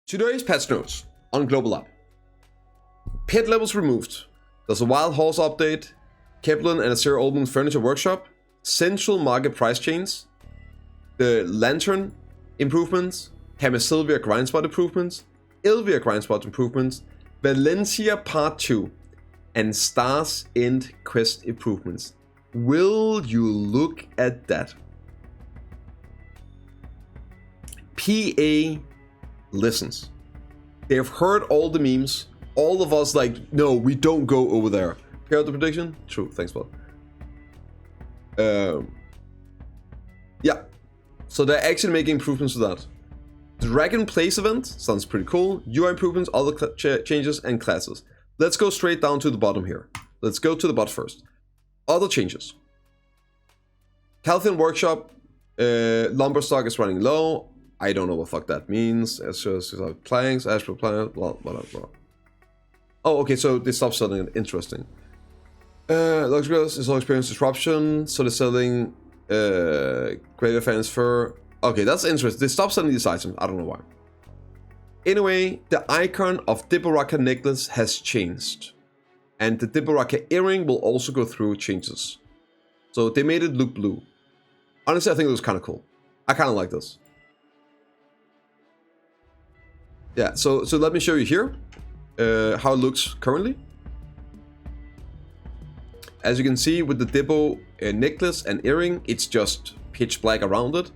Today's patch notes on Global App. Pet levels removed. There's a Wild Horse update. Kepler and Azure Oldman Furniture Workshop. Central Market Price Change. The Lantern improvements. Hemi-Sylvia Grindspot improvements. Ilvia Grindspot improvements. Valencia Part 2. And Stars End Quest improvements. Will you look at that? PA listens. They've heard all the memes. All of us like, no, we don't go over there. Hear the prediction? True, thanks, bud. Yeah. So they're actually making improvements to that. Dragon Place event sounds pretty cool. UI improvements, other changes, and classes. Let's go straight down to the bottom here. Let's go to the bot first. Other changes. Calthian Workshop. Lumber stock is running low. I don't know what the fuck that means. It's just planks, Astral Planet, blah, blah, blah. Oh, okay, so they stopped selling it. Interesting. Luxurious is all experience disruption, so they're selling greater transfer. Okay, that's interesting. They stopped selling these items. I don't know why. Anyway, the icon of bprimegaming necklace has changed. And the bprimegaming earring will also go through changes. So they made it look blue. Honestly, I think it was kind of cool. I kind of like this. Yeah, so let me show you here how it looks currently. As you can see with the Dippo necklace and earring, it's just pitch black around it.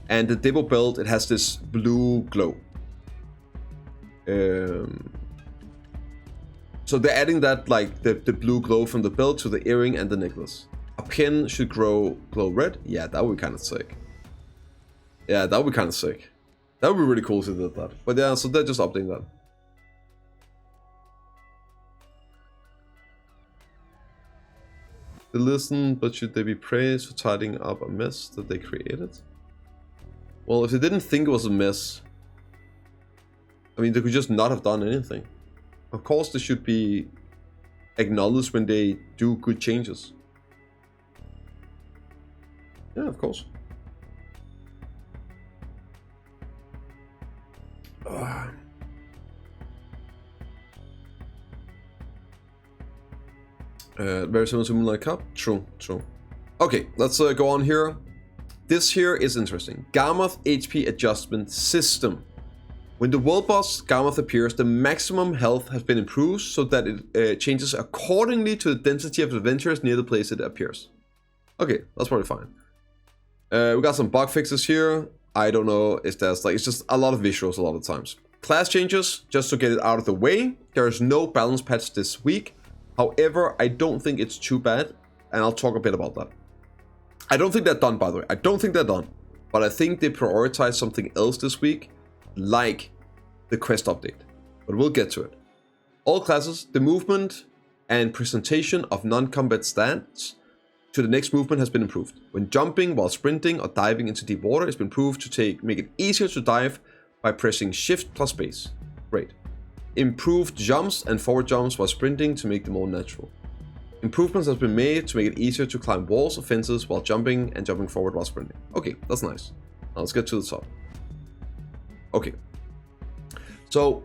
And the Dippo belt, it has this blue glow. So they're adding that, like the blue glow from the belt to the earring and the necklace. A pin should glow red. Yeah, that would be kind of sick. Yeah, that would be kind of sick. That would be really cool if they did that. But yeah, so they're just updating that. They listen, but should they be praised for tidying up a mess that they created? Well, if they didn't think it was a mess, I mean, they could just not have done anything. Of course, they should be acknowledged when they do good changes. Yeah, of course. Very similar to Moonlight Cup. True. Okay, let's go on here. This here is interesting. Garmoth HP adjustment system. When the world boss Garmoth appears, the maximum health has been improved so that it changes accordingly to the density of adventurers near the place it appears. Okay, that's probably fine. We got some bug fixes here. I don't know if that's like, it's just a lot of visuals a lot of times. Class changes, just to get it out of the way. There is no balance patch this week. However, I don't think it's too bad, and I'll talk a bit about that. I don't think they're done, by the way. I don't think they're done, but I think they prioritize something else this week, like the quest update. But we'll get to it. All classes, the movement and presentation of non-combat stats to the next movement has been improved. When jumping while sprinting or diving into deep water, it's been improved to make it easier to dive by pressing Shift plus space. Great. Improved jumps and forward jumps while sprinting to make them more natural. Improvements have been made to make it easier to climb walls or fences while jumping and jumping forward while sprinting. Okay, that's nice. Now let's get to the top. Okay. So,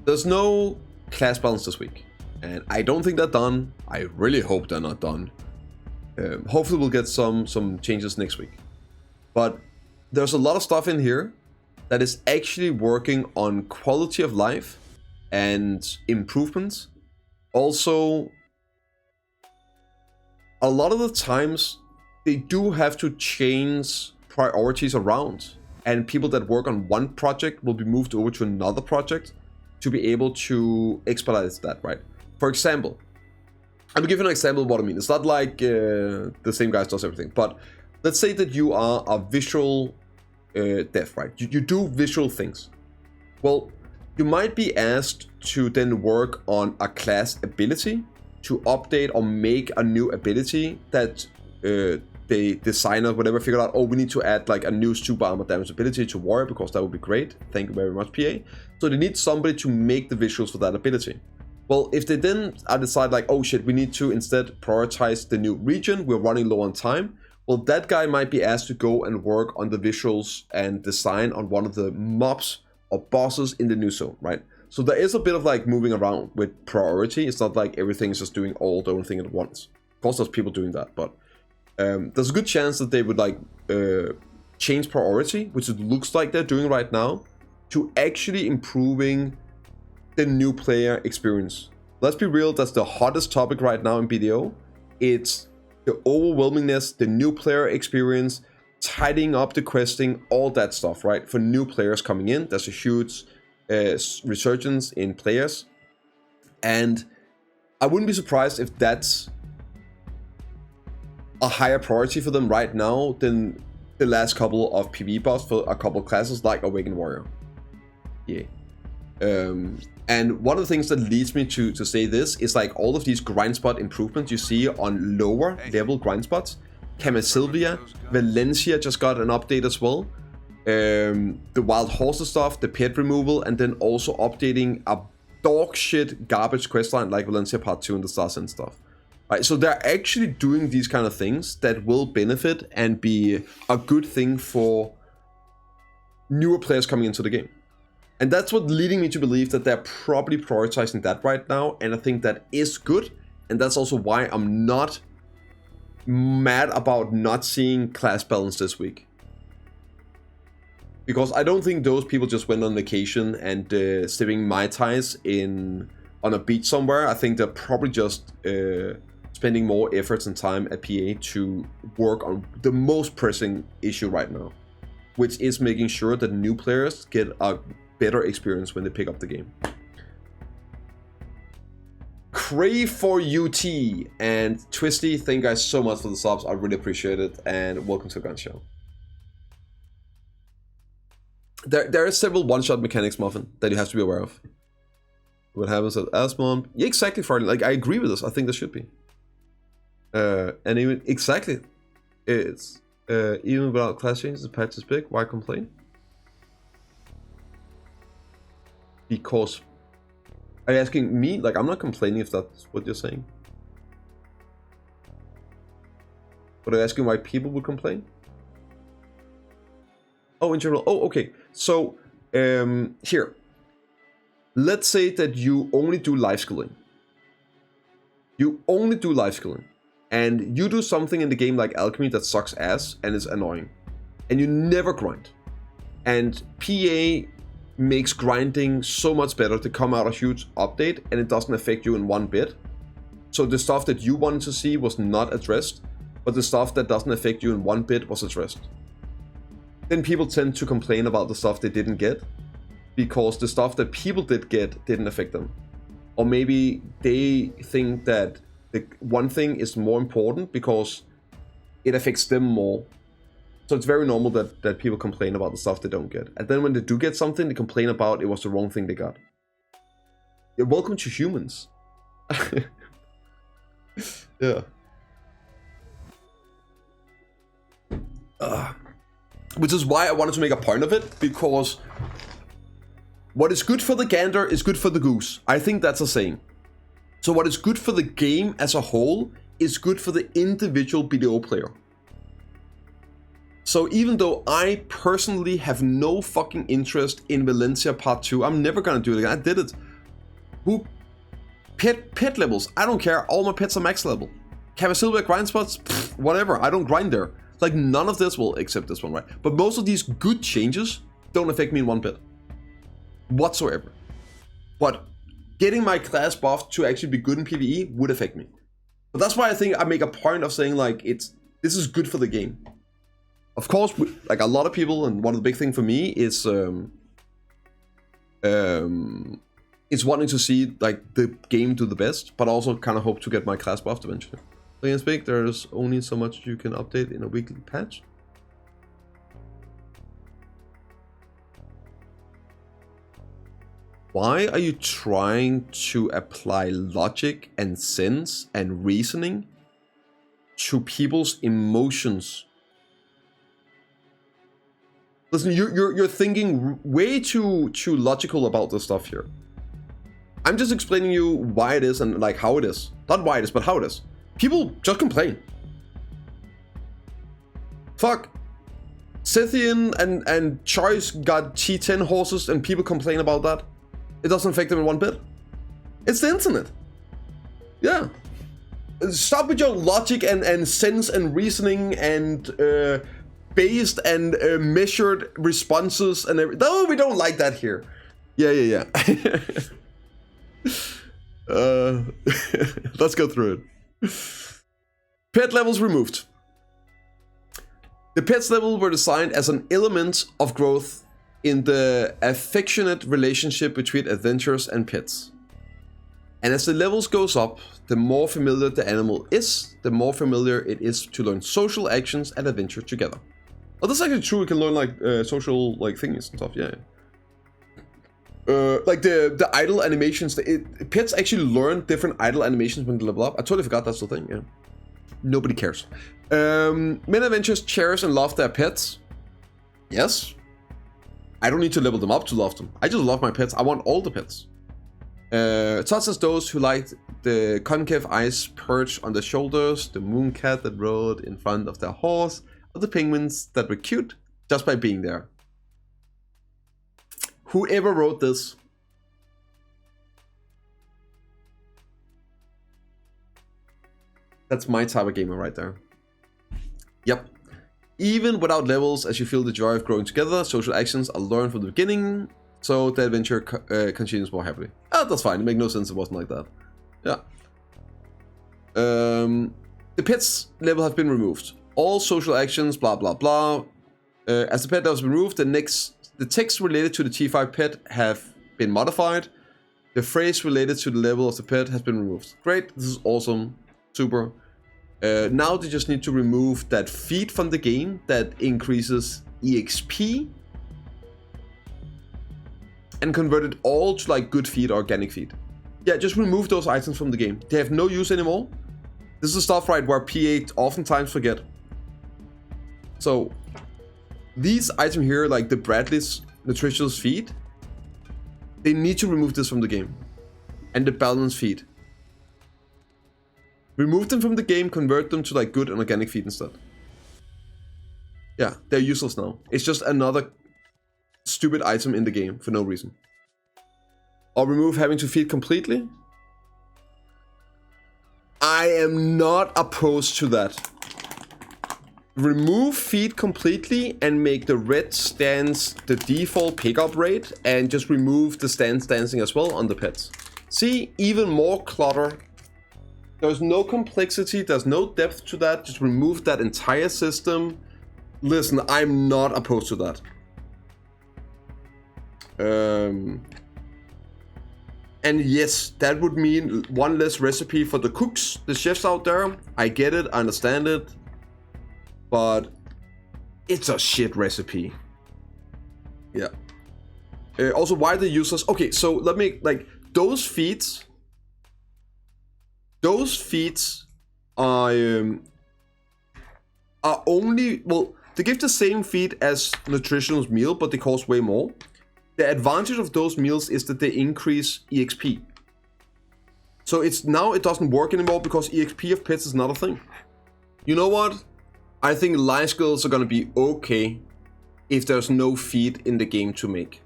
there's no class balance this week. And I don't think they're done. I really hope they're not done. Hopefully we'll get some changes next week. But there's a lot of stuff in here that is actually working on quality of life and improvements. Also, a lot of the times they do have to change priorities around, and people that work on one project will be moved over to another project to be able to expedite that, right? For example, I'm gonna give you an example of what I mean. It's not like the same guy does everything, but let's say that you are a visual dev, right? You do visual things. Well, you might be asked to then work on a class ability to update or make a new ability that the designer, whatever, figured out, oh, we need to add like a new super armor damage ability to warrior because that would be great. Thank you very much, PA. So they need somebody to make the visuals for that ability. Well, if they then decide like, oh shit, we need to instead prioritize the new region, we're running low on time, well, that guy might be asked to go and work on the visuals and design on one of the mobs or bosses in the new zone, right? So there is a bit of like moving around with priority. It's not like everything's just doing all the only thing at once. Of course, there's people doing that, but there's a good chance that they would like change priority, which it looks like they're doing right now, to actually improving the new player experience. Let's be real, that's the hottest topic right now in BDO. It's the overwhelmingness, the new player experience, tidying up the questing, all that stuff, right? For new players coming in, there's a huge resurgence in players. And I wouldn't be surprised if that's a higher priority for them right now than the last couple of PvE buffs for a couple of classes like Awakened Warrior. Yeah. And one of the things that leads me to say this is like all of these grind spot improvements you see on lower level grind spots. Camasilvia, Valencia just got an update as well. The wild horses stuff, the pet removal, and then also updating a dog shit garbage questline like Valencia Part 2 and the Stars and stuff. Right, so they're actually doing these kind of things that will benefit and be a good thing for newer players coming into the game. And that's what leading me to believe that they're probably prioritizing that right now, and I think that is good, and that's also why I'm not mad about not seeing class balance this week. Because I don't think those people just went on vacation and sipping Mai Tais on a beach somewhere. I think they're probably just spending more efforts and time at PA to work on the most pressing issue right now, which is making sure that new players get a better experience when they pick up the game. Crave for UT and Twisty, thank you guys so much for the subs. I really appreciate it, and welcome to the Gun Show. There are several one-shot mechanics, Muffin, that you have to be aware of. What happens at Asmon? Yeah, exactly, Farley. Like, I agree with this. I think there should be. And even exactly, it's even without class changes, the patch is big. Why complain? Because, are you asking me? Like, I'm not complaining if that's what you're saying. But are you asking why people would complain? Oh, in general. Oh, okay. So, here. Let's say that you only do life skilling. You only do life skilling. And you do something in the game like Alchemy that sucks ass and is annoying. And you never grind. And PA makes grinding so much better to come out a huge update, and it doesn't affect you in one bit. So the stuff that you wanted to see was not addressed, but the stuff that doesn't affect you in one bit was addressed. Then people tend to complain about the stuff they didn't get, because the stuff that people did get didn't affect them. Or maybe they think that the one thing is more important because it affects them more. So it's very normal that people complain about the stuff they don't get. And then when they do get something, they complain about it was the wrong thing they got. You're welcome to humans. Yeah. Which is why I wanted to make a point of it, because what is good for the gander is good for the goose. I think that's a saying. So what is good for the game as a whole is good for the individual BDO player. So even though I personally have no fucking interest in Valencia Part 2, I'm never gonna do it again. I did it. Pet levels, I don't care. All my pets are max level. Cavasilvia grind spots, whatever. I don't grind there. Like none of this will, except this one, right? But most of these good changes don't affect me in one bit. Whatsoever. But getting my class buff to actually be good in PvE would affect me. But that's why I think I make a point of saying like this is good for the game. Of course, like a lot of people, and one of the big things for me is wanting to see like the game do the best, but also kind of hope to get my class buffed eventually. So in speak, there's only so much you can update in a weekly patch. Why are you trying to apply logic and sense and reasoning to people's emotions? Listen, you're thinking way too logical about this stuff here. I'm just explaining you why it is and like how it is. Not why it is, but how it is. People just complain. Fuck. Scythian and Choice got T10 horses and people complain about that. It doesn't affect them in one bit. It's the internet. Yeah. Stop with your logic and sense and reasoning and based and measured responses and everything. No, we don't like that here. Yeah. Let's go through it. Pet levels removed. The pets level were designed as an element of growth in the affectionate relationship between adventurers and pets. And as the levels goes up, the more familiar the animal is, the more familiar it is to learn social actions and adventure together. Oh, that's actually true. We can learn like social like things and stuff. Yeah. Like the idle animations. Pets actually learn different idle animations when they level up. I totally forgot that's the thing. Yeah. Nobody cares. Many adventurers cherish and love their pets. Yes. I don't need to level them up to love them. I just love my pets. I want all the pets. Such as those who liked the concave eyes perched on their shoulders, the moon cat that rode in front of their horse, or the penguins that were cute just by being there. Whoever wrote this, that's my type of gamer right there. Yep. Even without levels, as you feel the joy of growing together, social actions are learned from the beginning, so the adventure continues more happily. Oh, that's fine. It makes no sense it wasn't like that. Yeah. The pets level have been removed. All social actions, blah, blah, blah. As the pet level has been removed, the text related to the T5 pet have been modified. The phrase related to the level of the pet has been removed. Great. This is awesome. Super. Now they just need to remove that feat from the game that increases EXP and convert it all to like good feat or organic feat. Yeah, just remove those items from the game. They have no use anymore. This is stuff right where P8 oftentimes forget. So these items here, like the Bradley's nutritious feed, they need to remove this from the game. And the balance feed. Remove them from the game, convert them to like good and organic feed instead. Yeah, they're useless now. It's just another stupid item in the game for no reason. Or remove having to feed completely. I am not opposed to that. Remove feed completely and make the red stance the default pickup rate and just remove the stance dancing as well on the pets. See, even more clutter. There's no complexity, there's no depth to that. Just remove that entire system. Listen, I'm not opposed to that. And yes, that would mean one less recipe for the cooks, the chefs out there. I get it, I understand it. But it's a shit recipe. Yeah. Also, why are the users... Okay, so let me... Like, those feats are only... Well, they give the same feat as nutritional meal, but they cost way more. The advantage of those meals is that they increase EXP. So it's now it doesn't work anymore because EXP of pets is not a thing. You know what? I think life skills are gonna be okay if there's no feed in the game to make.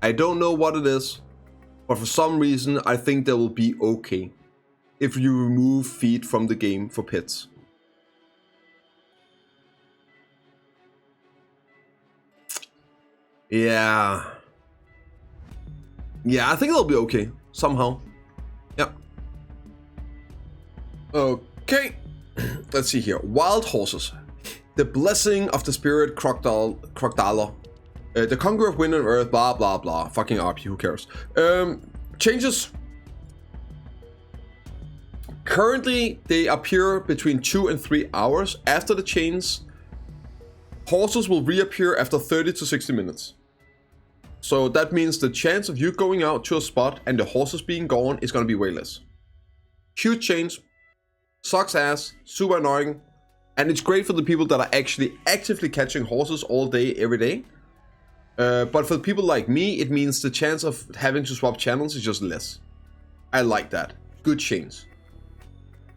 I don't know what it is, but for some reason I think they will be okay if you remove feed from the game for pets. Yeah. Yeah, I think it'll be okay somehow. Yeah. Okay. Let's see here. Wild horses. The blessing of the spirit crocodile. The conqueror of wind and earth, blah blah blah. Fucking RP, who cares? Changes. Currently, they appear between 2 and 3 hours. After the change, horses will reappear after 30 to 60 minutes. So that means the chance of you going out to a spot and the horses being gone is going to be way less. Huge change. Sucks ass. Super annoying. And it's great for the people that are actually actively catching horses all day, every day. But for people like me, it means the chance of having to swap channels is just less. I like that. Good change.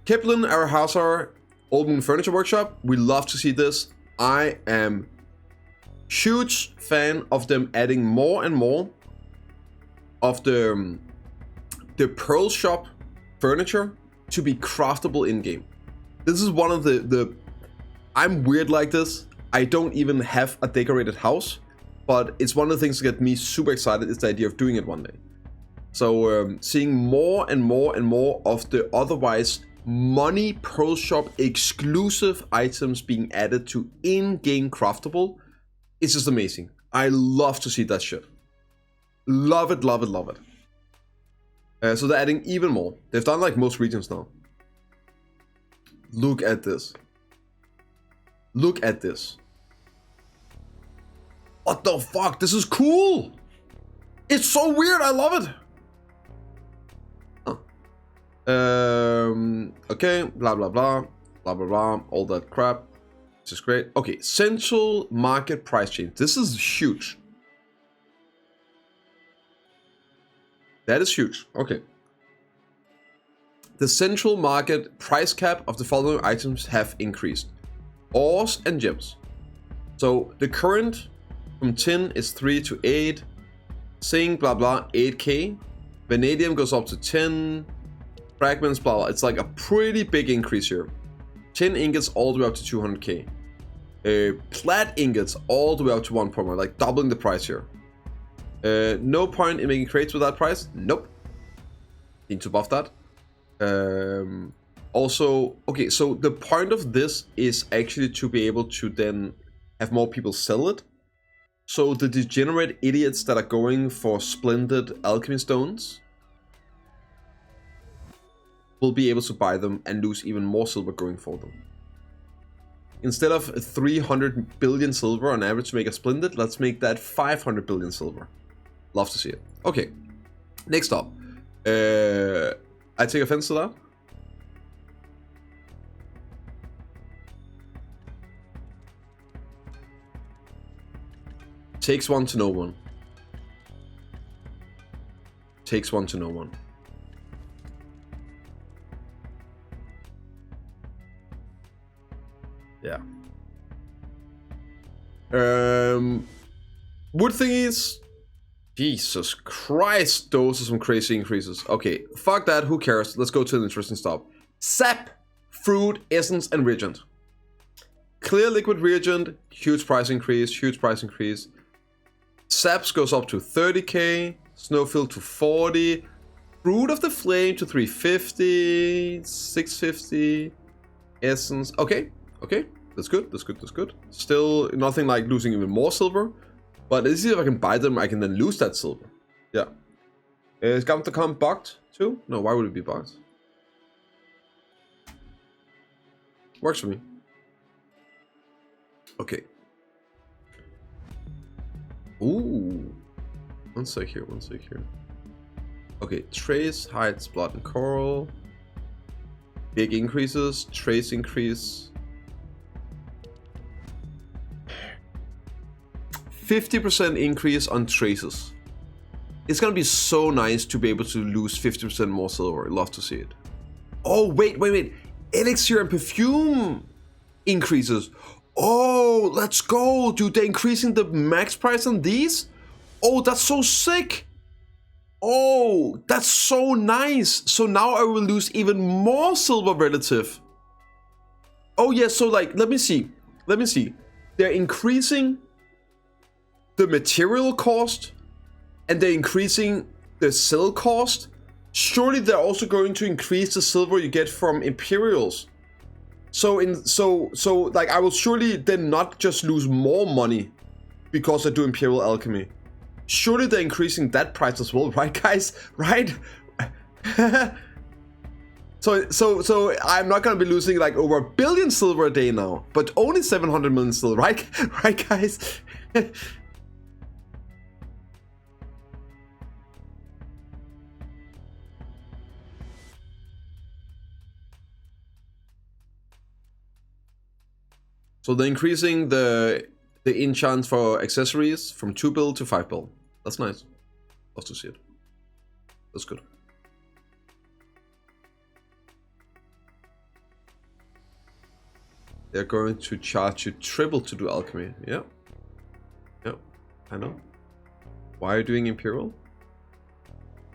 Kiplin, Arahazar, Old Moon Furniture Workshop. We love to see this. I am Huge fan of them adding more and more of the Pearl Shop furniture to be craftable in-game. This is one of the I'm weird like this. I don't even have a decorated house, but it's one of the things that get me super excited is the idea of doing it one day. So seeing more and more and more of the otherwise money Pearl Shop exclusive items being added to in-game craftable, it's just amazing. I love to see that shit. Love it, love it, love it. So they're adding even more. They've done like most regions now. Look at this. Look at this. What the fuck? This is cool. It's so weird. I love it. Okay, blah blah blah, blah blah blah, all that crap. This is great. Okay, central market price change. This is huge. That is huge. Okay. The central market price cap of the following items have increased: ores and gems. So the current from tin is 3 to 8. Zinc, blah blah, 8k. Vanadium goes up to 10. Fragments, blah, blah. It's like a pretty big increase here. Tin ingots all the way up to 200k. Plat ingots all the way up to 1.1, like doubling the price here. No point in making crates with that price. Nope. Need to buff that. Also, okay, so the point of this is actually to be able to then have more people sell it. So the degenerate idiots that are going for splendid alchemy stones will be able to buy them and lose even more silver going for them. Instead of 300 billion silver on average to make a splendid, let's make that 500 billion silver. Love to see it. Okay, next up. I take offense to that. Takes one to know one. Takes one to know one. Yeah. Wood thingies. Jesus Christ, those are some crazy increases. Okay, fuck that, who cares? Let's go to the interesting stuff. Sap, fruit, essence, and reagent. Clear liquid reagent, huge price increase, huge price increase. Saps goes up to 30k, snowfield to 40, fruit of the flame to 350, 650, essence. Okay, okay, that's good, that's good, that's good. Still nothing like losing even more silver. But let's see if I can buy them, I can then lose that silver. Yeah. Is Gam.com bugged too? No, why would it be bugged? Works for me. Okay. Ooh. One sec here, one sec here. Okay, trace, hides, blood, and coral. Big increases, trace increase. 50% increase on traces. It's gonna be so nice to be able to lose 50% more silver. I'd love to see it. Oh, wait. Elixir and perfume increases. Oh, let's go. Dude, they're increasing the max price on these? Oh, that's so sick. Oh, that's so nice. So now I will lose even more silver relative. Oh yeah, so like, let me see. They're increasing the material cost and they're increasing the sell cost. Surely they're also going to increase the silver you get from Imperials. So like I will surely then not just lose more money because I do Imperial Alchemy. Surely they're increasing that price as well, right guys? Right? So I'm not gonna be losing like over 1 billion silver a day now, but only 700 million silver, right? Right guys? So they're increasing the enchants for accessories from 2 bill to 5 bill. That's nice. Love to see it. That's good. They're going to charge you triple to do alchemy. Yeah. Yep, I know. Why are you doing Imperial?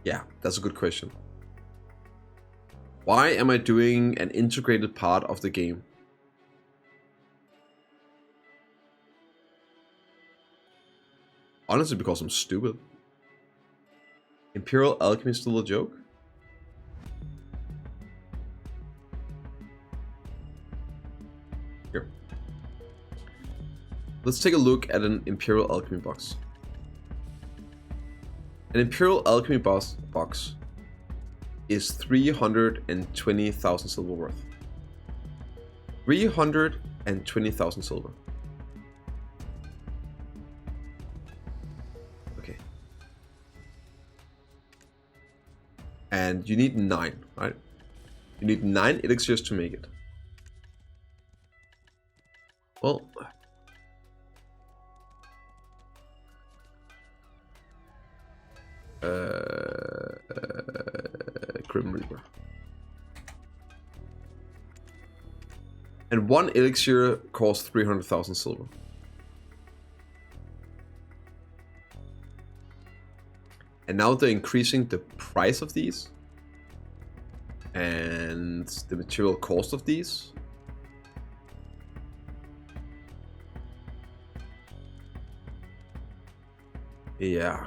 Yeah, that's a good question. Why am I doing an integrated part of the game? Honestly, because I'm stupid. Imperial Alchemy is still a joke? Here. Let's take a look at an Imperial Alchemy box. An Imperial Alchemy box is 320,000 silver worth. 320,000 silver. Okay. And you need 9, right? You need 9 elixirs to make it. Well, Grim Reaper. And 1 elixir costs 300,000 silver. And now they're increasing the price of these and the material cost of these. Yeah.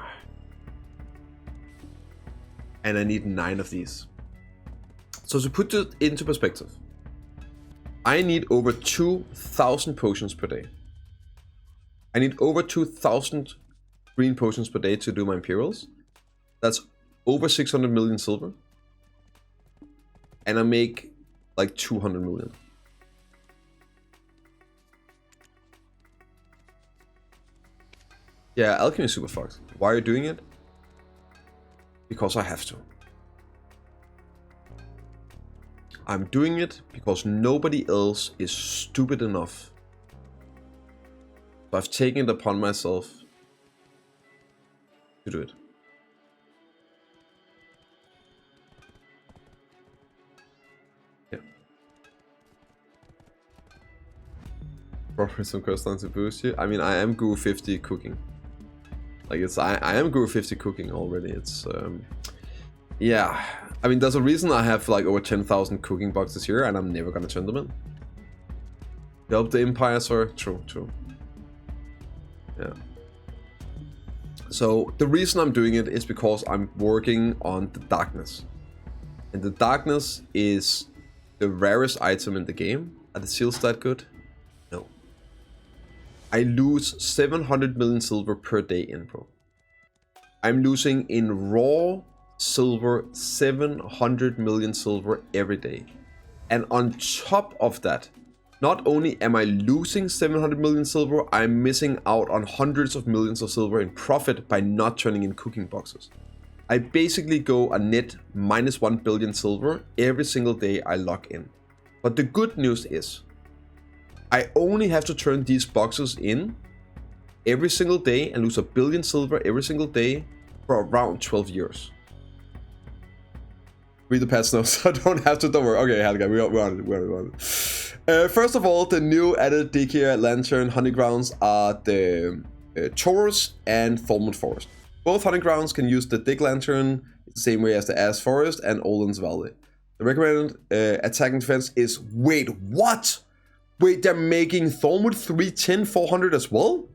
And I need 9 of these. So to put it into perspective, I need over 2,000 potions per day. I need over 2,000 green potions per day to do my Imperials. That's over 600 million silver. And I make like 200 million. Yeah, alchemy is super fucked. Why are you doing it? Because I have to. I'm doing it because nobody else is stupid enough. So I've taken it upon myself to do it. Yeah. Probably some coastline to boost you. I mean, I am Guru 50 cooking. Like I am Guru 50 cooking already. It's yeah. I mean, there's a reason I have like over 10,000 cooking boxes here, and I'm never gonna turn them in. Help the Empire, sir. True. Yeah. So the reason I'm doing it is because I'm working on the darkness, and the darkness is the rarest item in the game. Are the seals that good? No. I lose 700 million silver per day in pro. I'm losing in raw silver 700 million silver every day. And on top of that, not only am I losing 700 million silver, I'm missing out on hundreds of millions of silver in profit by not turning in cooking boxes. I basically go a net minus 1 billion silver every single day I log in. But the good news is, I only have to turn these boxes in every single day and lose 1 billion silver every single day for around 12 years. Read the patch notes, so I don't have to, don't worry. Okay, Helga, we're on it. First of all, the new added Dickia Lantern hunting grounds are the Taurus and Thornwood Forest. Both hunting grounds can use the Dick Lantern the same way as the Ash Forest and Olin's Valley. The recommended attacking defense is, wait, what? Wait, they're making Thornwood 310, 400 as well?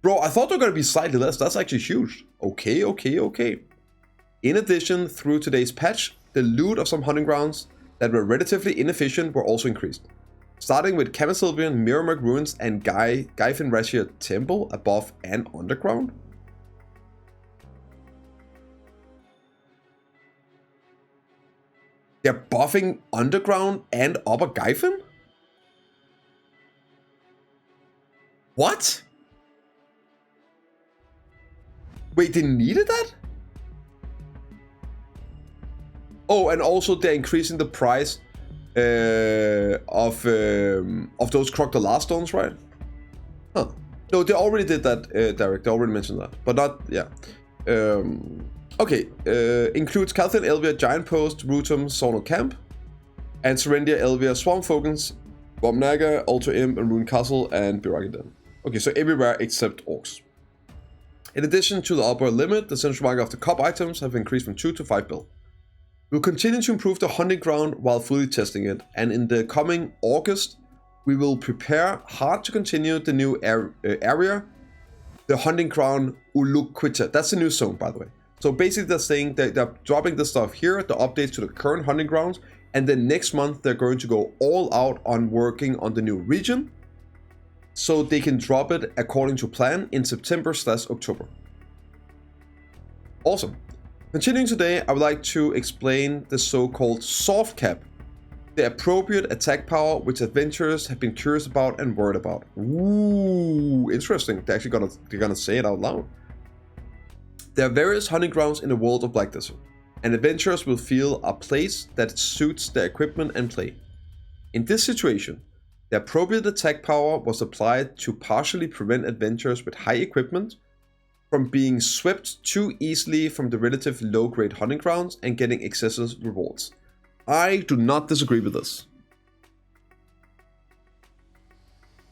Bro, I thought they were going to be slightly less. That's actually huge. Okay. In addition, through today's patch, the loot of some hunting grounds that were relatively inefficient were also increased. Starting with Camasilvian, Mirrormark Ruins, and Gaifen Rashia Temple above and underground. They're buffing underground and upper Gaifen? What? Wait, they needed that? Oh, and also they're increasing the price of those Crocodile stones, right? Huh. No, they already did that, Derek. They already mentioned that, but not, yeah. Okay, includes Calthian Elvia, Giant Post, Rutum, Sonal Camp, and Serendia, Elvia, Swamp Focus, Bomnaga, Alter Imp, and Rune Castle, and Biragiden. Okay, so everywhere except Orcs. In addition to the upper limit, the central market of the cup items have increased from 2 to 5 bill. We'll continue to improve the hunting ground while fully testing it, and in the coming August, we will prepare hard to continue the new area, the hunting ground Uluquita. That's the new zone, by the way. So basically they're saying that they're dropping the stuff here, the updates to the current hunting grounds, and then next month they're going to go all out on working on the new region, so they can drop it according to plan in September/October. Awesome. Continuing today, I would like to explain the so-called soft cap, the appropriate attack power which adventurers have been curious about and worried about. Ooh, interesting. They're gonna say it out loud. There are various hunting grounds in the world of Black Desert, and adventurers will feel a place that suits their equipment and play. In this situation, the appropriate attack power was applied to partially prevent adventurers with high equipment from being swept too easily from the relatively low-grade hunting grounds and getting excessive rewards. I do not disagree with this.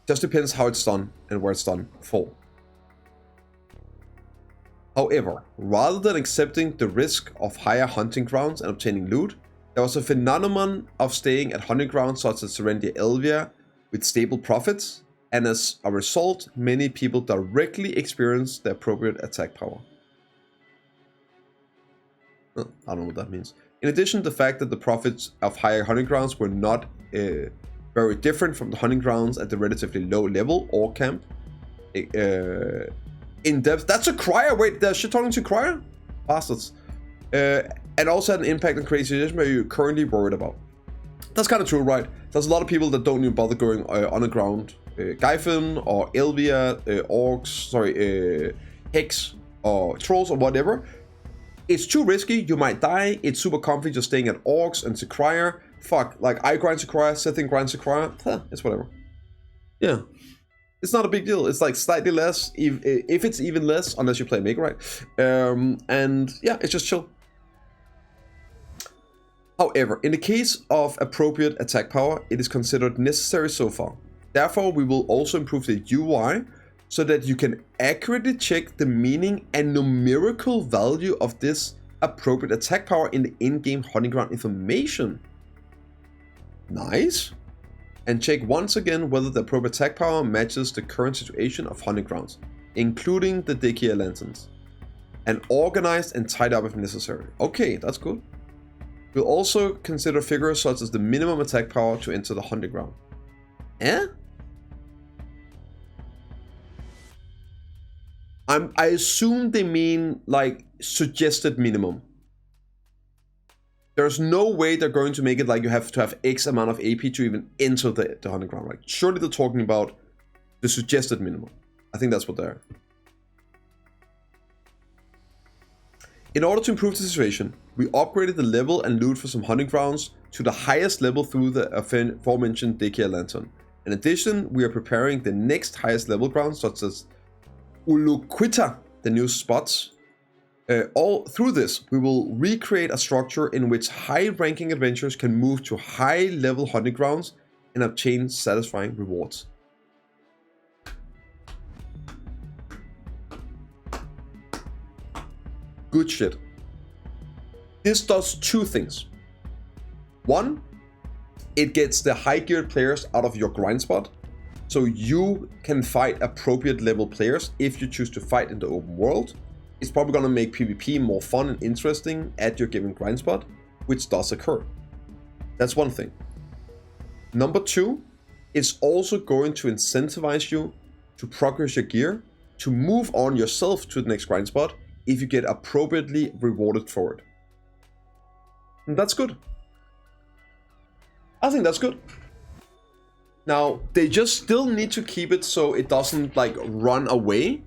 Just depends how it's done and where it's done for. However, rather than accepting the risk of higher hunting grounds and obtaining loot, there was a phenomenon of staying at hunting grounds such as Serendia Elvia with stable profits, and as a result, many people directly experienced the appropriate attack power. I don't know what that means. In addition, the fact that the profits of higher hunting grounds were not very different from the hunting grounds at the relatively low level or camp. In depth, that's a crier. Wait, they're shit talking to crier? Bastards. And also had an impact on creation where you're currently worried about. That's kind of true, right? There's a lot of people that don't even bother going underground. Gyfin or Elvia, orcs, Hex or Trolls or whatever. It's too risky, you might die. It's super comfy just staying at orcs and Sequire. Fuck, like I grind Sequire, Setting grinds Sequire. It's whatever. Yeah. It's not a big deal. It's like slightly less, if it's even less, unless you play Mega, right? And yeah, it's just chill. However, in the case of appropriate attack power, it is considered necessary so far. Therefore, we will also improve the UI so that you can accurately check the meaning and numerical value of this appropriate attack power in the in-game hunting ground information. Nice. And check once again whether the appropriate attack power matches the current situation of hunting grounds, including the Dickier lanterns, and organized and tied up if necessary. Okay, that's good. We'll also consider figures such as the minimum attack power to enter the hunting ground. I assume they mean like suggested minimum. There's no way they're going to make it like you have to have X amount of AP to even enter the hunting ground. Like, surely they're talking about the suggested minimum. I think that's what they're. In order to improve the situation, we upgraded the level and loot for some hunting grounds to the highest level through the aforementioned Dickier Lantern. In addition, we are preparing the next highest level grounds such as Uluquita, the new spots. All through this, we will recreate a structure in which high-ranking adventurers can move to high-level hunting grounds and obtain satisfying rewards. Good shit. This does two things. One, it gets the high-geared players out of your grind spot, so you can fight appropriate level players if you choose to fight in the open world. It's probably going to make PvP more fun and interesting at your given grind spot, which does occur. That's one thing. Number two, it's also going to incentivize you to progress your gear, to move on yourself to the next grind spot if you get appropriately rewarded for it. And that's good. I think that's good. Now, they just still need to keep it so it doesn't like run away.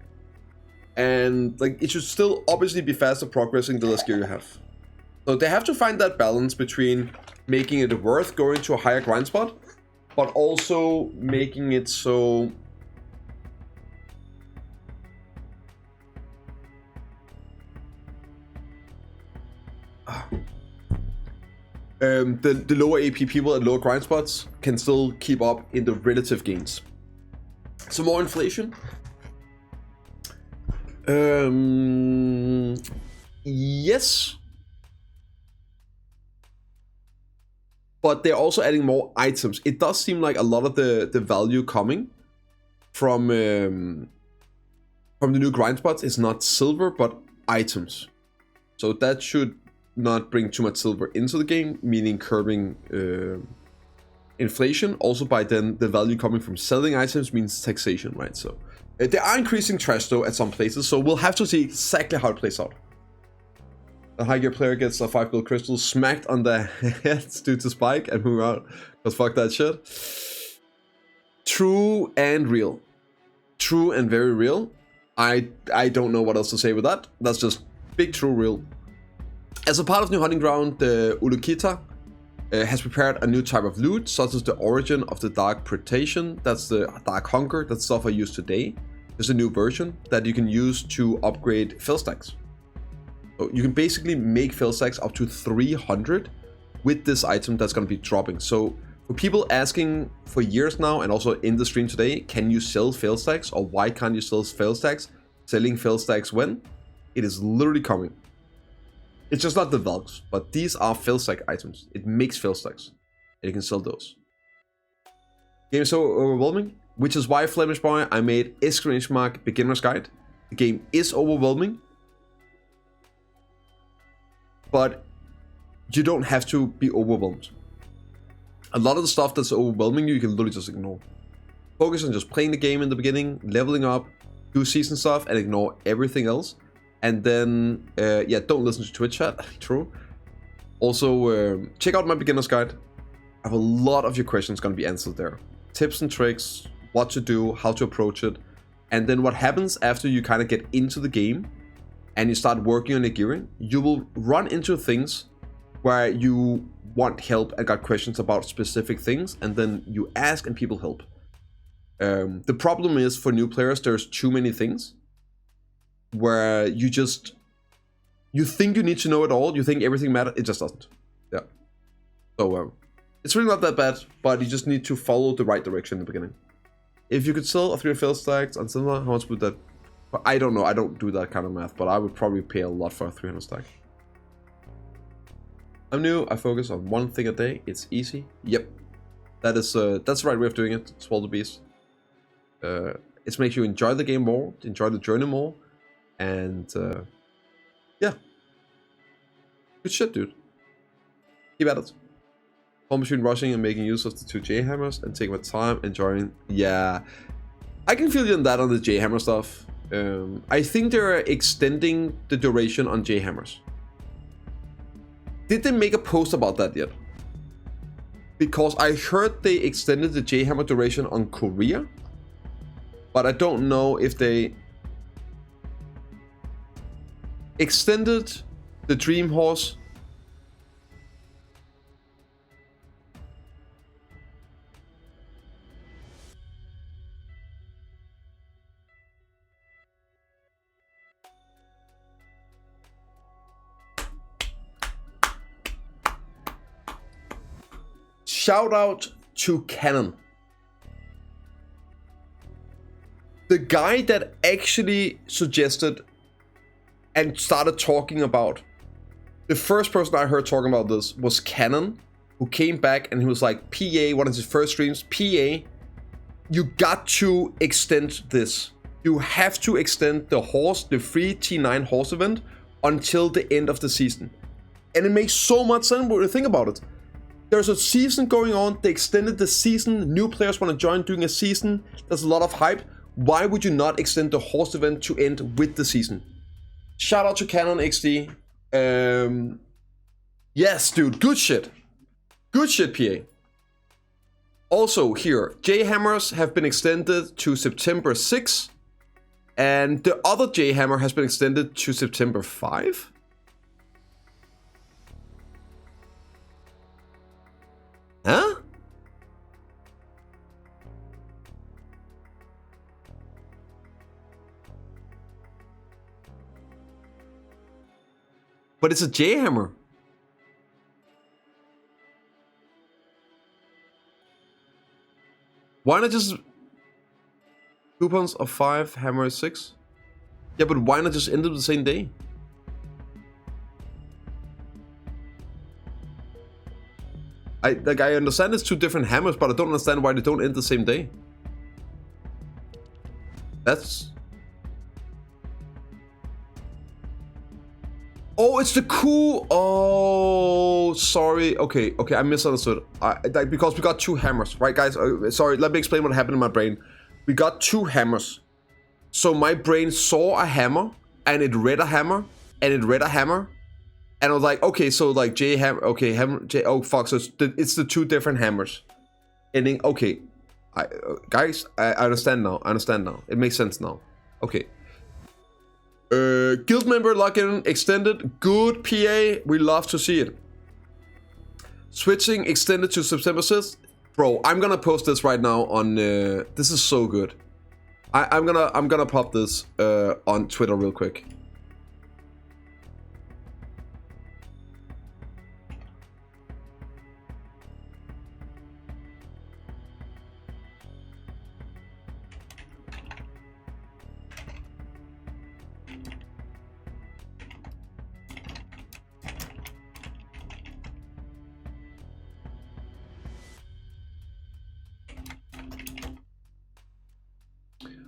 And like it should still obviously be faster progressing the less gear you have. So they have to find that balance between making it worth going to a higher grind spot, but also making it so the lower AP people at lower grind spots can still keep up in the relative gains. Some more inflation. Yes. But they're also adding more items. It does seem like a lot of the value coming from the new grind spots is not silver, but items. So that should not bring too much silver into the game, meaning curbing inflation. Also by then, the value coming from selling items means taxation, right? So they are increasing trash though at some places, so we'll have to see exactly how it plays out. The high gear player gets a 5 gold crystal smacked on the head due to spike and move out. Because fuck that shit. True and real. True and very real. I don't know what else to say with that. That's just big true real. As a part of New Hunting Ground, the Ulukita has prepared a new type of loot, such as the origin of the Dark Predation. That's the Dark Hunger. That's stuff I use today. There's a new version that you can use to upgrade Failstacks. So you can basically make Failstacks up to 300 with this item that's going to be dropping. So for people asking for years now, and also in the stream today, can you sell Failstacks, or why can't you sell Failstacks? Selling Failstacks when? It is literally coming. It's just not the Valks, but these are Failstack items. It makes Failstacks, and you can sell those. Game is so overwhelming, which is why, Flemish Boy, I made ! beginner's guide. The game is overwhelming, but you don't have to be overwhelmed. A lot of the stuff that's overwhelming you can literally just ignore. Focus on just playing the game in the beginning, leveling up, do season stuff, and ignore everything else. And then, yeah, don't listen to Twitch chat. True. Also, check out my beginner's guide. I have a lot of your questions going to be answered there. Tips and tricks, what to do, how to approach it. And then what happens after you kind of get into the game and you start working on the gearing, you will run into things where you want help and got questions about specific things, and then you ask and people help. The problem is, for new players, there's too many things where you think you need to know it all, you think everything matters, it just doesn't. Yeah. So it's really not that bad, but you just need to follow the right direction in the beginning. If you could sell a 3 Failstacks and similar, how much would that? I don't know, I don't do that kind of math, but I would probably pay a lot for a 300 stack. I'm new, I focus on one thing a day, it's easy. Yep. That's the right way of doing it. Swallow the beast. It makes you enjoy the game more, enjoy the journey more, and yeah. Good shit, dude. Keep at it. All between rushing and making use of the 2 J hammers and taking my time, enjoying. Yeah. I can feel you on that on the J hammer stuff. I think they're extending the duration on J hammers. Did they make a post about that yet? Because I heard they extended the J hammer duration on Korea, but I don't know if they extended the Dream Horse. Shout out to Canon. The guy that actually suggested and started talking about, the first person I heard talking about this was Canon, who came back and he was like, PA, one of his first streams, PA, you got to extend this. You have to extend the horse, the free T9 horse event until the end of the season. And it makes so much sense when you think about it. There's a season going on, they extended the season, new players want to join during a season, there's a lot of hype. Why would you not extend the horse event to end with the season? Shout out to Canon XD. Yes, dude, good shit. Good shit, PA. Also here, J hammers have been extended to September 6, and the other J hammer has been extended to September 5. Huh? But it's a J hammer. Why not just coupons of 5, hammer 6? Yeah, but why not just end up the same day? I understand it's 2 different hammers, but I don't understand why they don't end the same day. That's... Oh, it's the coup. Oh, sorry. Okay, I misunderstood. Because we got 2 hammers, right, guys? Sorry, let me explain what happened in my brain. We got 2 hammers. So my brain saw a hammer, and it read a hammer, and it read a hammer. And I was like, okay, so like J hammer, okay, hammer, J, oh fuck, so it's the 2 different hammers. Ending, okay. Guys, I understand now, It makes sense now. Okay. Guild member login extended. Good, PA. We love to see it. Switching extended to September 6th. Bro, I'm gonna post this right now on... this is so good. I'm gonna pop this on Twitter real quick.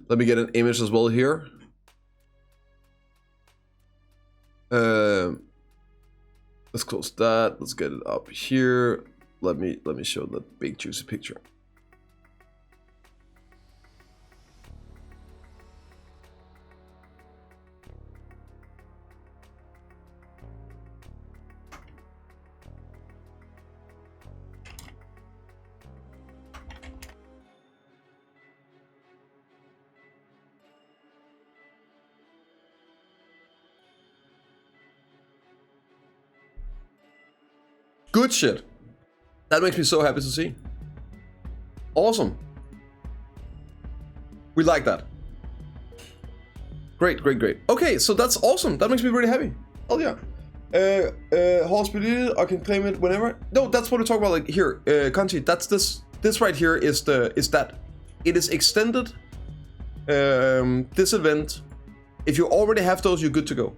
Let me get an image as well here. Let's close that. Let's get it up here. Let me show the big juicy picture. Good shit. That makes me so happy to see. Awesome. We like that. Great. Okay, so that's awesome. That makes me really happy. Oh yeah. Horse deleted, I can claim it whenever. No, that's what we're talking about. Like here, Conchi, that's this right here is that. It is extended. This event. If you already have those, you're good to go.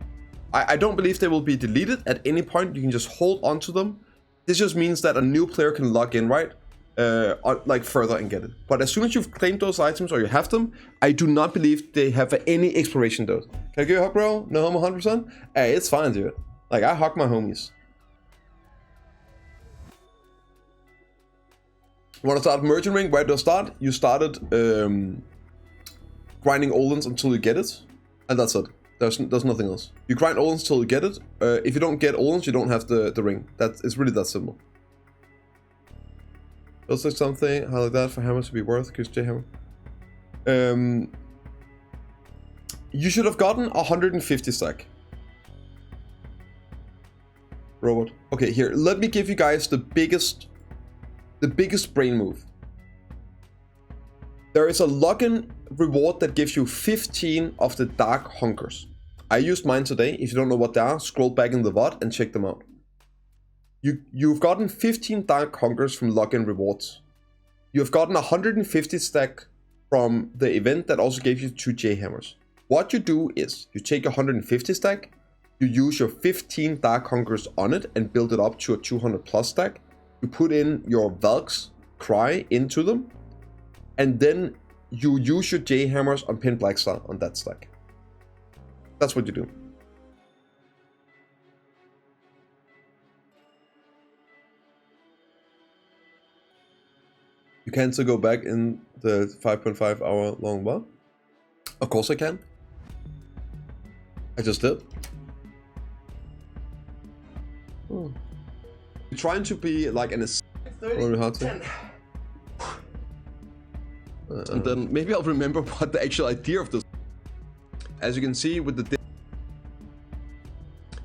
I don't believe they will be deleted at any point. You can just hold on to them. This just means that a new player can log in, right? Like further and get it. But as soon as you've claimed those items or you have them, I do not believe they have any expiration date. Can I give you a hug, bro? No homo 100%? Hey, it's fine, dude. Like, I hug my homies. You want to start merging ring? Where do I start? You started grinding Olens until you get it. And that's it. There's nothing else. You grind Olens until you get it. If you don't get Olens, you don't have the ring. It's really that simple. Feels like something how like that for hammers to be worth, because J-hammer. You should have gotten 150 stack. Robot. Okay, here. Let me give you guys the biggest brain move. There is a login reward that gives you 15 of the dark hunkers. I used mine today. If you don't know what they are, scroll back in the VOD and check them out. You've gotten 15 dark hunkers from login rewards. You've gotten 150 stack from the event that also gave you 2 J-hammers. What you do is, you take 150 stack, you use your 15 dark hunkers on it and build it up to a 200 plus stack. You put in your Valk's Cry into them, and then you use your J-hammers on Pin Blackstar on that stack. That's what you do. You can still go back in the 5.5 hour long WoW? Of course I can. I just did. Oh. You're trying to be like an really hard to. And then maybe I'll remember what the actual idea of this. As you can see with the.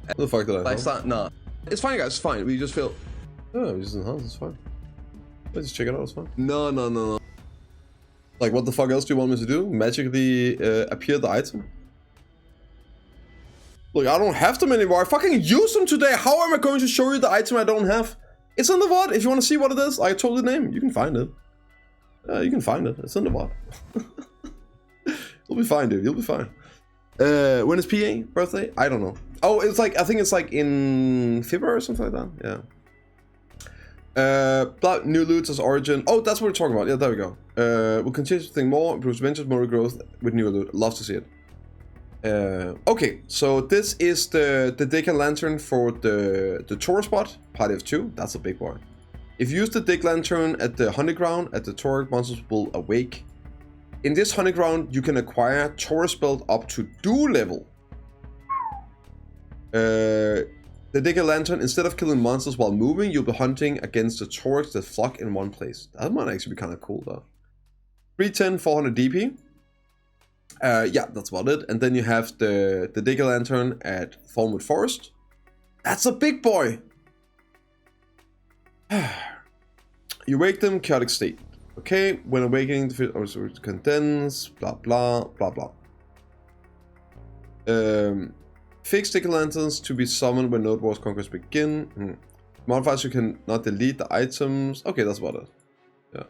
What the fuck did I? Start? Nah. It's fine, guys. It's fine. We just feel. Oh, we just enhance. It's fine. Let's just check it out. It's fine. No. Like, what the fuck else do you want me to do? Magically appear the item? Look, I don't have them anymore. I fucking used them today. How am I going to show you the item I don't have? It's on the VOD. If you want to see what it is, I told the name. You can find it. You can find it. It's in the VOD. You'll be fine, dude. You'll be fine. When is PA birthday? I don't know. Oh, it's like, I think it's like in February or something like that. Yeah. New loot as origin. Oh, that's what we're talking about. Yeah, there we go. We'll continue to think more, improves ventures, more growth with new loot. Love to see it. Okay, so this is the Dick Lantern for the tour spot, party of 2. That's a big boy. If you use the Dick Lantern at the hunting ground, at the tour, monsters will awake. In this hunting ground, you can acquire Taurus build up to dual level. The Dick Lantern, instead of killing monsters while moving, you'll be hunting against the Taurus that flock in one place. That might actually be kind of cool though. 310, 400 DP. Yeah, that's about it. And then you have the Dick Lantern at Thornwood Forest. That's a big boy. You wake them, chaotic state. Okay, when awakening, the fish also condense, blah blah blah blah. Fix Dick Lanterns to be summoned when Node Wars conquest begin. Modifiers, you can not delete the items. Okay, that's about it. Yeah.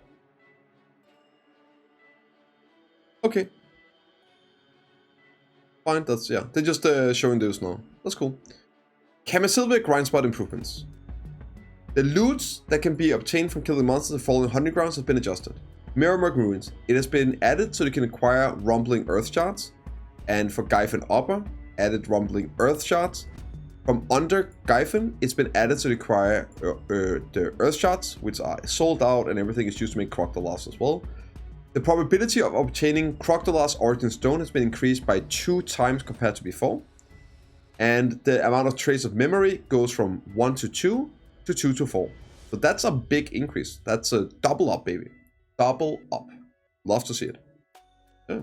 Okay. Fine, that's, yeah. They're just showing those now. That's cool. Camasilvia grind spot improvements. The loot that can be obtained from killing monsters and falling hunting grounds has been adjusted. Mirrormurk Ruins. It has been added so you can acquire Rumbling Earth Shards. And for Gyphon Upper, added Rumbling Earth Shards. From under Gyphon, it's been added so you acquire the Earth Shards, which are sold out and everything is used to make Crocodiles as well. The probability of obtaining Crocodile's Origin Stone has been increased by 2 times compared to before. And the amount of trace of memory goes from 1 to 2 to 2 to 4. So that's a big increase. That's a double up, baby. Double up. Love to see it. Yeah,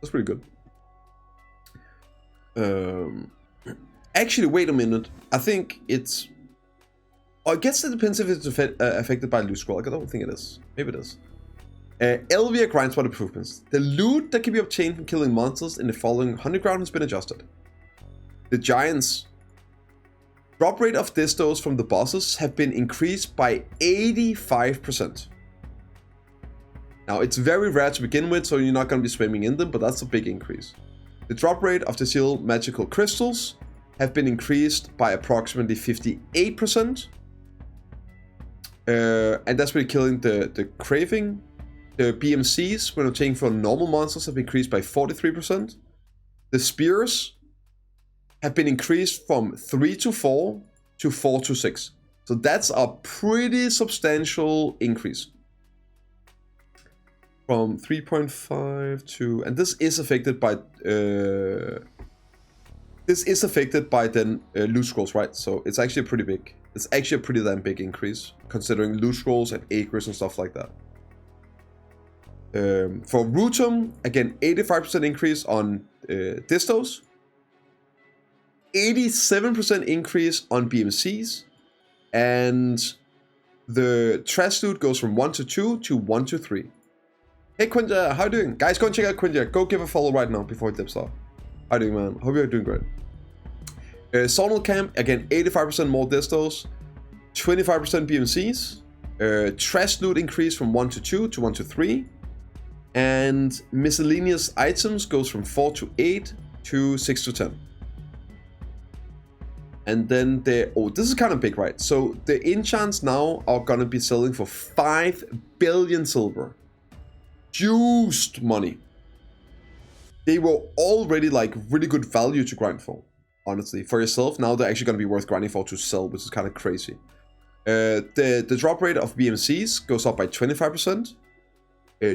that's pretty good. Actually, wait a minute. I think it's... Oh, I guess it depends if it's affected by loot scroll. I don't think it is. Maybe it is. Elvia grind spot improvements. The loot that can be obtained from killing monsters in the following hunting ground has been adjusted. The Giants. Drop rate of distos from the bosses have been increased by 85%. Now, it's very rare to begin with, so you're not going to be swimming in them, but that's a big increase. The drop rate of the Seal Magical Crystals have been increased by approximately 58%. And that's been killing the Craving. The BMCs, when obtained from normal monsters, have increased by 43%. The Spears have been increased from 3 to 4 to 4 to 6. So that's a pretty substantial increase. From 3.5 to... And this is affected by... then loot scrolls, right? So it's actually pretty big. It's actually a pretty damn big increase, considering loot scrolls and acres and stuff like that. For Rutum, again, 85% increase on distos. 87% increase on BMCs. And the trash loot goes from 1 to 2 to 1 to 3. Hey Quinja, how you doing? Guys, go and check out Quinja. Go give a follow right now before it dips off. How you doing, man? Hope you're doing great. Sonal Camp, again, 85% more distos. 25% BMCs. Trash loot increase from 1 to 2 to 1 to 3. And miscellaneous items goes from 4 to 8 to 6 to 10. And then this is kind of big, right? So the enchants now are gonna be selling for 5 billion silver. Juiced money. They were already like really good value to grind for, honestly. For yourself, now they're actually gonna be worth grinding for to sell, which is kind of crazy. The drop rate of BMCs goes up by 25%.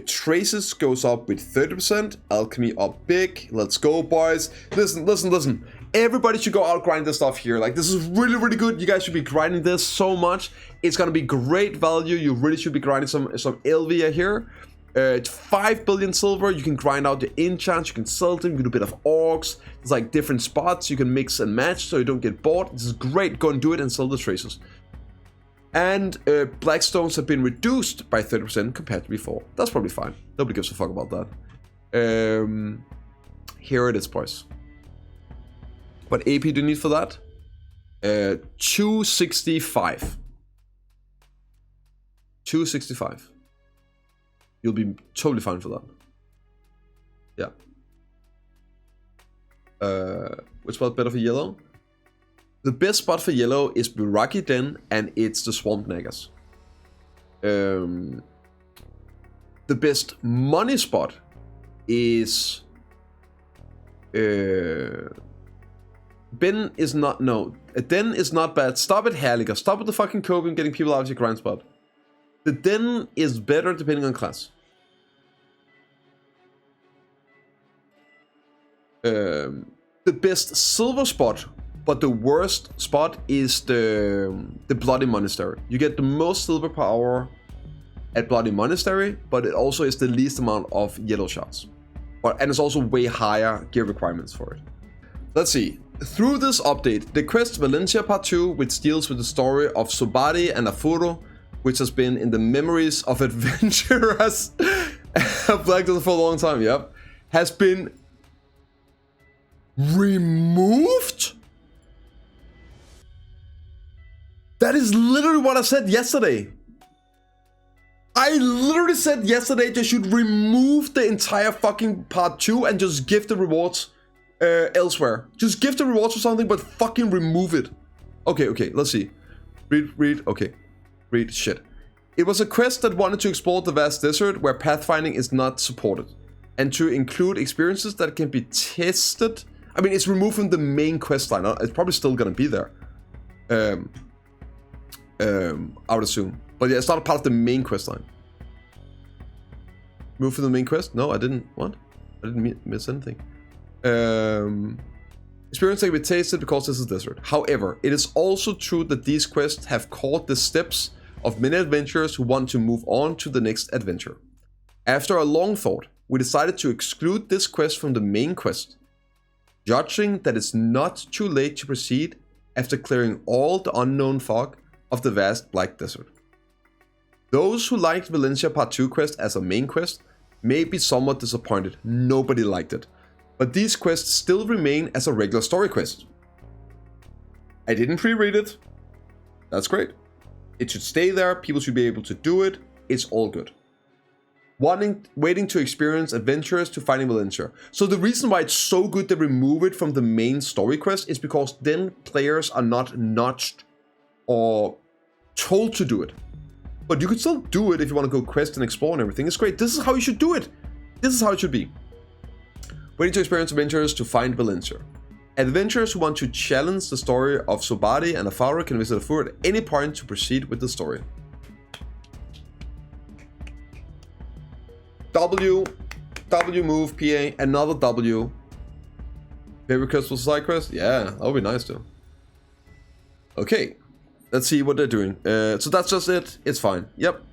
Traces goes up with 30%. Alchemy up big. Let's go, boys. Listen. Everybody should go out grind this stuff here. Like, this is really, really good. You guys should be grinding this so much. It's gonna be great value. You really should be grinding some Elvia here. 5 billion silver. You can grind out the enchants. You can sell them. You can do a bit of orcs. There's like different spots you can mix and match so you don't get bored. This is great. Go and do it and sell the traces. And Blackstones have been reduced by 30% compared to before. That's probably fine. Nobody gives a fuck about that. Here it is, boys. What AP do you need for that? 265. 265. You'll be totally fine for that. Which spot better for yellow? The best spot for yellow is Buraki Den, and it's the Swamp Nagas. The best money spot is... Ben is not... No. Den is not bad. Stop it, Herliger. Stop with the fucking coping, getting people out of your grind spot. The Den is better depending on class. The best silver spot, but the worst spot is the Bloody Monastery. You get the most silver per hour at Bloody Monastery, but it also is the least amount of yellow shots. And it's also way higher gear requirements for it. Let's see. Through this update, the quest Valencia Part 2, which deals with the story of Sobari and Afuro, which has been in the memories of adventurers of Black Desert for a long time, yep, has been removed? That is literally what I said yesterday. I literally said yesterday they should remove the entire fucking part 2 and just give the rewards elsewhere. Just give the rewards for something, but fucking remove it. Okay, let's see. Read shit. It was a quest that wanted to explore the vast desert where pathfinding is not supported, and to include experiences that can be tested. I mean, it's removed from the main quest line. It's probably still gonna be there. I would assume. But yeah, it's not a part of the main quest line. Move from the main quest? No, I didn't. What? I didn't miss anything. Experience that can be tasted because this is desert. However, it is also true that these quests have caught the steps of many adventurers who want to move on to the next adventure. After a long thought, we decided to exclude this quest from the main quest, judging that it's not too late to proceed after clearing all the unknown fog of the vast Black Desert. Those who liked Valencia Part 2 quest as a main quest may be somewhat disappointed. Nobody liked it. But these quests still remain as a regular story quest. I didn't pre-read it. That's great. It should stay there. People should be able to do it. It's all good. Waiting to experience adventurers to finding Valencia. So the reason why it's so good to remove it from the main story quest is because then players are not nudged or told to do it. But you could still do it if you want to go quest and explore and everything. It's great. This is how you should do it. This is how it should be. Waiting to experience adventurers to find Valencia. Adventurers who want to challenge the story of Sobari and Afaro can visit Afuro at any point to proceed with the story. W move PA, another W. Favorite quest for side quest? Yeah, that would be nice too. Okay, let's see what they're doing. So that's just it. It's fine. Yep.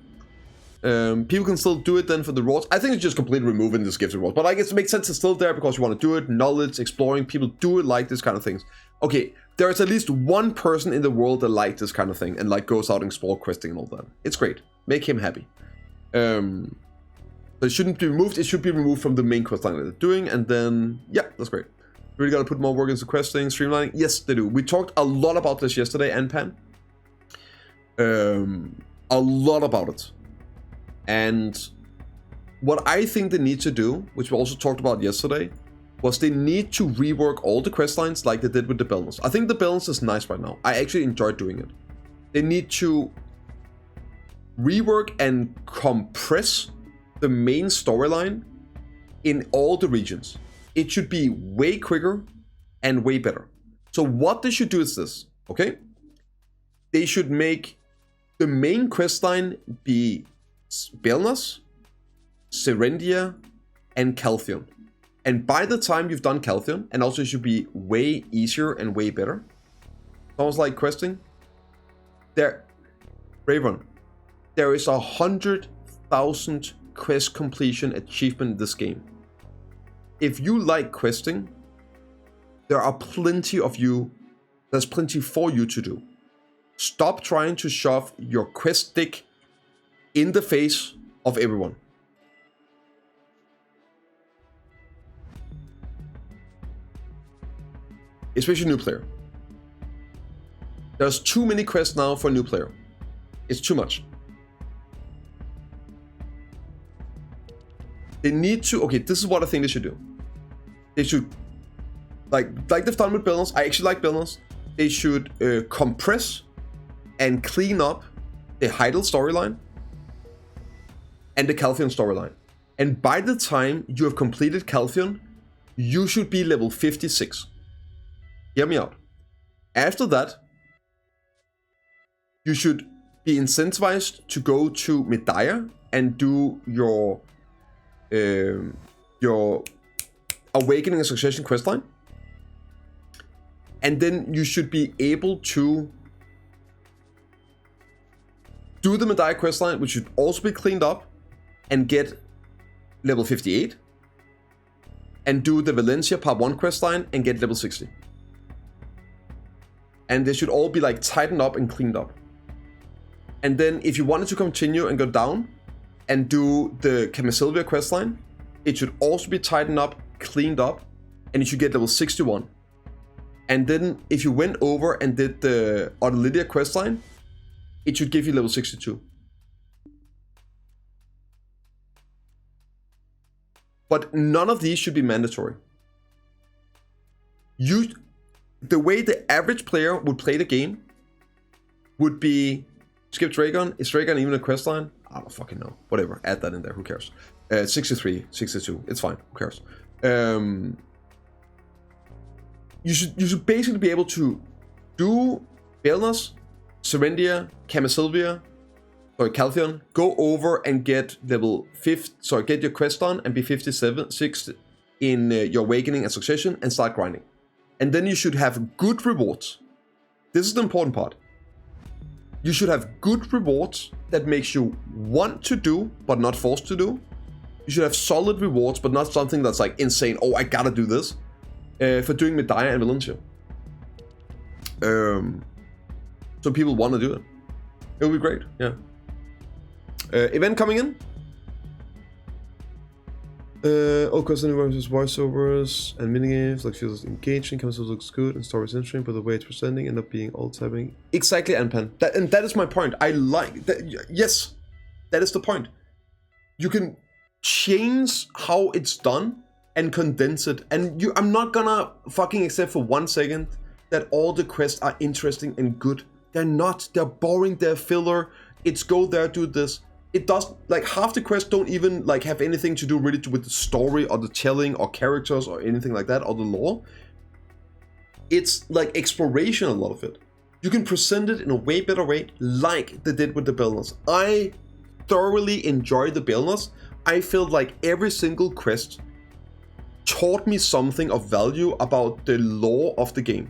People can still do it then for the rewards. I think it's just completely removing this gift rewards, but I guess it makes sense it's still there because you want to do it. Knowledge, exploring, people do it like this kind of things. Okay, there is at least one person in the world that likes this kind of thing and like goes out and explore questing and all that. It's great. Make him happy. So it shouldn't be removed. It should be removed from the main quest line that they're doing, and then yeah, that's great. Really gotta put more work into questing, streamlining. Yes, they do. We talked a lot about this yesterday, and Pan. A lot about it. And what I think they need to do, which we also talked about yesterday, was they need to rework all the quest lines like they did with the balance. I think the balance is nice right now. I actually enjoyed doing it. They need to rework and compress the main storyline in all the regions. It should be way quicker and way better. So what they should do is this, okay? They should make the main quest line be Belnas, Serendia, and Caltheon. And by the time you've done Caltheon, and also it should be way easier and way better. Sounds like questing. Raven, there is 100,000 quest completion achievement in this game. If you like questing, there are plenty of you. There's plenty for you to do. Stop trying to shove your quest dick in the face of everyone. Especially new player. There's too many quests now for a new player. It's too much. They need to, okay, this is what I think they should do. They should like they've done with builders. I actually like builders. They should compress and clean up the Heidel storyline and the Caltheon storyline. And by the time you have completed Caltheon, you should be level 56. Hear me out. After that, you should be incentivized to go to Medaya and do your Awakening and Succession questline. And then you should be able to do the Medaya questline, which should also be cleaned up, and get level 58. And do the Valencia Part 1 questline and get level 60. And they should all be like tightened up and cleaned up. And then if you wanted to continue and go down and do the Camisylvia questline, it should also be tightened up, cleaned up, and you should get level 61. And then if you went over and did the Ottolidia questline, it should give you level 62. But none of these should be mandatory. The way the average player would play the game would be skip Dragon. Is Dragon even a questline? I don't fucking know. Whatever. Add that in there. Who cares? 63, 62. It's fine. Who cares? You should basically be able to do Belnas, Serendia, Camisylvia, or Caltheon, go over and get level 50, sorry, get your quest done and be 57, 60 in your Awakening and Succession and start grinding. And then you should have good rewards. This is the important part. You should have good rewards that makes you want to do, but not forced to do. You should have solid rewards, but not something that's like insane. Oh, I gotta do this. For doing Medaya and Valencia. So people want to do it. It'll be great, yeah. Event coming in. All custom versus voiceovers and minigames like feels engaging, campus looks good and story is interesting, but the way it's presenting end up being all typing. Exactly, Anpan. That is my point. I like that. Yes, that is the point. You can change how it's done and condense it. And I'm not gonna fucking accept for 1 second that all the quests are interesting and good. They're not. They're boring. They're filler. It's go there, do this. It does, like, half the quests don't even like have anything to do really with the story or the telling or characters or anything like that or the lore. It's like exploration, a lot of it. You can present it in a way better way, like they did with the Belnas. I thoroughly enjoyed the Belnas. I felt like every single quest taught me something of value about the lore of the game.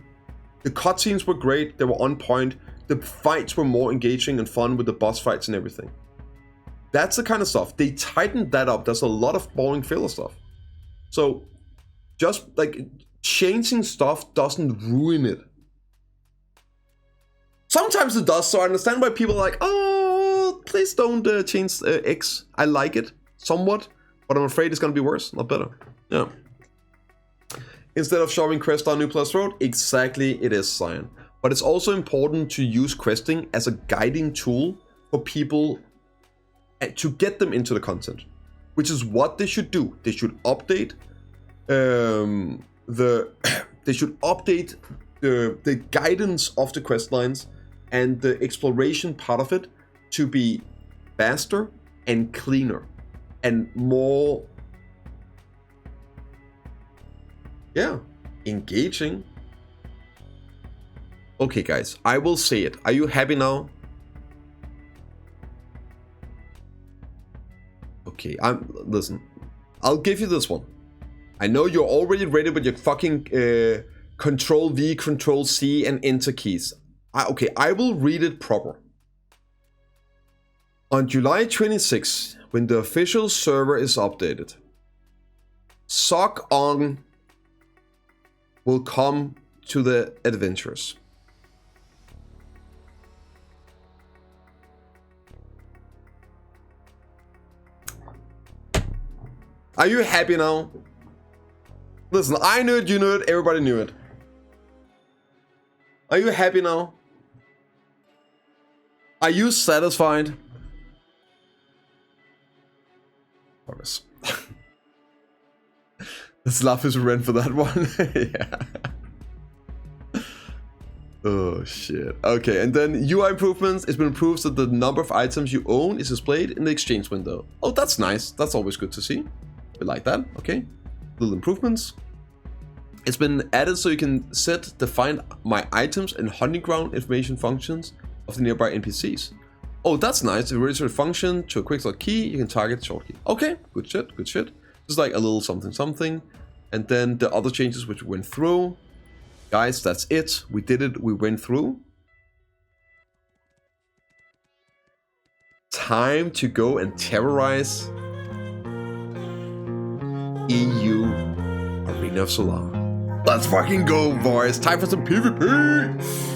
The cutscenes were great, they were on point, the fights were more engaging and fun with the boss fights and everything. That's the kind of stuff. They tightened that up. There's a lot of boring filler stuff. So just like changing stuff doesn't ruin it. Sometimes it does, so I understand why people are like, oh, please don't change X. I like it somewhat, but I'm afraid it's gonna be worse, not better. Yeah. Instead of shoving quest down new player's throat, exactly it is, Cyan. But it's also important to use questing as a guiding tool for people to get them into the content, which is what they should do. They should update the guidance of the quest lines and the exploration part of it to be faster and cleaner and more, yeah, engaging. Okay, guys, I will say it. Are you happy now? Okay, listen, I'll give you this one. I know you're already ready with your fucking Control V, Control C, and Enter keys. Okay, I will read it proper. On July 26th, when the official server is updated, Sock On will come to the adventurers. Are you happy now? Listen, I knew it, you knew it, everybody knew it. Are you happy now? Are you satisfied? Let's laugh as rent for that one. Yeah. Oh shit. Okay, and then UI improvements. It's been improved so the number of items you own is displayed in the exchange window. Oh, that's nice. That's always good to see. We like that. Okay. Little improvements. It's been added so you can set define my items and hunting ground information functions of the nearby NPCs. Oh, that's nice. If you register a function to a quick slot key, you can target the short key. Okay, good shit, good shit. Just like a little something something. And then the other changes which we went through. Guys, that's it. We did it. We went through. Time to go and terrorize EU Arena of Solar. Let's fucking go, boys. Time for some PvP.